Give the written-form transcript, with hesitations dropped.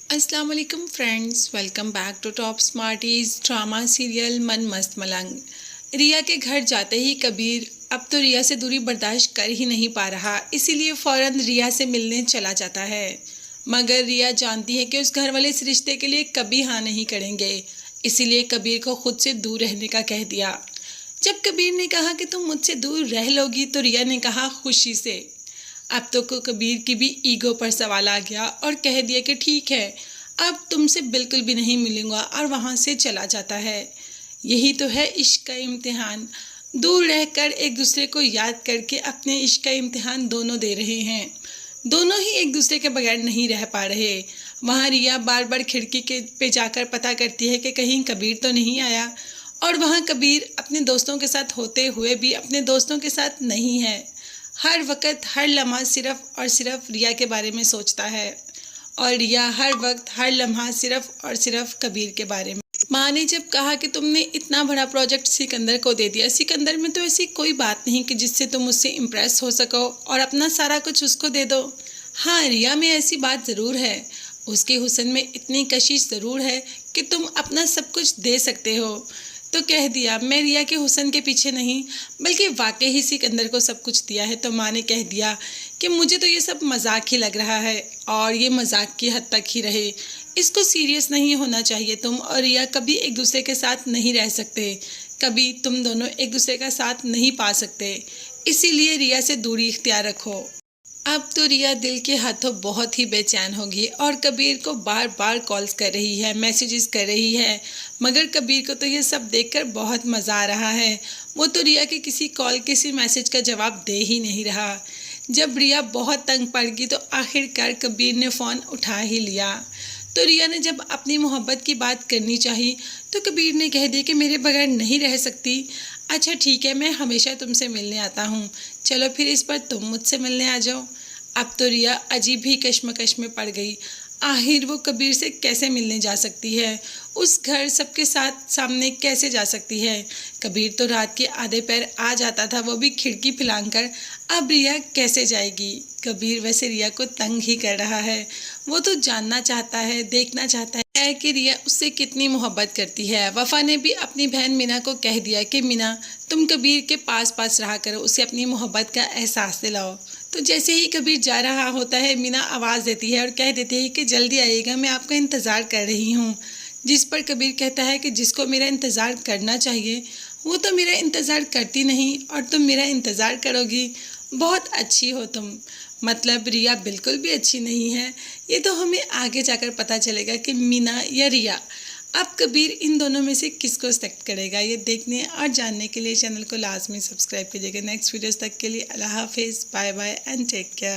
अस्सलाम वालेकुम friends, welcome back to top smarties drama serial Mann Mast मलंग। रिया के घर जाते ही कबीर अब तो रिया से दूरी बर्दाश्त कर ही नहीं पा रहा, इसीलिए फ़ौरन रिया से मिलने चला जाता है। मगर रिया जानती है कि उस घर वाले इस रिश्ते के लिए कभी हाँ नहीं करेंगे, इसीलिए कबीर को खुद से दूर रहने का कह दिया। जब कबीर ने कहा कि तुम मुझसे दूर रह लोगी तो रिया ने कहा खुशी से। अब तो को कबीर की भी ईगो पर सवाल आ गया और कह दिया कि ठीक है, अब तुमसे बिल्कुल भी नहीं मिलूंगा, और वहाँ से चला जाता है। यही तो है इश्क का इम्तिहान। दूर रहकर एक दूसरे को याद करके अपने इश्क का इम्तिहान दोनों दे रहे हैं। दोनों ही एक दूसरे के बगैर नहीं रह पा रहे। वहाँ रिया बार बार खिड़की के पे जाकर पता करती है कि कहीं कबीर तो नहीं आया, और वहाँ कबीर अपने दोस्तों के साथ होते हुए भी अपने दोस्तों के साथ नहीं है। हर वक्त हर लम्हा सिर्फ़ और सिर्फ रिया के बारे में सोचता है, और रिया हर वक्त हर लम्हा सिर्फ और सिर्फ कबीर के बारे में। माँ ने जब कहा कि तुमने इतना बड़ा प्रोजेक्ट सिकंदर को दे दिया, सिकंदर में तो ऐसी कोई बात नहीं कि जिससे तुम उससे इम्प्रेस हो सको और अपना सारा कुछ उसको दे दो। हाँ, रिया में ऐसी बात ज़रूर है, उसके हुस्न में इतनी कशिश ज़रूर है कि तुम अपना सब कुछ दे सकते हो। तो कह दिया, मैं रिया के हुस्न के पीछे नहीं बल्कि वाकई ही सिकंदर को सब कुछ दिया है। तो माँ ने कह दिया कि मुझे तो ये सब मजाक ही लग रहा है, और ये मजाक की हद तक ही रहे, इसको सीरियस नहीं होना चाहिए। तुम और रिया कभी एक दूसरे के साथ नहीं रह सकते, कभी तुम दोनों एक दूसरे का साथ नहीं पा सकते, इसीलिए रिया से दूरी इख्तियार रखो। अब तो रिया दिल के हाथों बहुत ही बेचैन होगी और कबीर को बार बार कॉल्स कर रही है, मैसेजेस कर रही है, मगर कबीर को तो ये सब देखकर बहुत मज़ा आ रहा है। वो तो रिया के किसी कॉल किसी मैसेज का जवाब दे ही नहीं रहा। जब रिया बहुत तंग पड़ गई तो आखिरकार कबीर ने फ़ोन उठा ही लिया। तो रिया ने जब अपनी मोहब्बत की बात करनी चाहिए तो कबीर ने कह दिया कि मेरे बगैर नहीं रह सकती। अच्छा ठीक है, मैं हमेशा तुमसे मिलने आता हूँ, चलो फिर इस पर तुम मुझसे मिलने आ जाओ। अब तो रिया अजीब ही कश्मकश में पड़ गई। आखिर वो कबीर से कैसे मिलने जा सकती है, उस घर सबके साथ सामने कैसे जा सकती है। कबीर तो रात के आधे पैर आ जाता था, वो भी खिड़की फैलाकर। अब रिया कैसे जाएगी। कबीर वैसे रिया को तंग ही कर रहा है। वो तो जानना चाहता है, देखना चाहता है कि रिया उससे कितनी मोहब्बत करती है। वफ़ा ने भी अपनी बहन मीना को कह दिया कि मीना तुम कबीर के पास पास रहा करो, उसे अपनी मोहब्बत का एहसास दिलाओ। तो जैसे ही कबीर जा रहा होता है, मीना आवाज़ देती है और कह देती है कि जल्दी आइएगा, मैं आपका इंतज़ार कर रही हूँ। जिस पर कबीर कहता है कि जिसको मेरा इंतज़ार करना चाहिए वो तो मेरा इंतज़ार करती नहीं, और तुम मेरा इंतज़ार करोगी, बहुत अच्छी हो तुम। मतलब रिया बिल्कुल भी अच्छी नहीं है। ये तो हमें आगे जाकर पता चलेगा कि मीना या रिया, अब कबीर इन दोनों में से किसको सेलेक्ट करेगा। ये देखने और जानने के लिए चैनल को लाजमी सब्सक्राइब कीजिएगा। नेक्स्ट वीडियोस तक के लिए अल्लाह हाफिज़, bye bye and take care.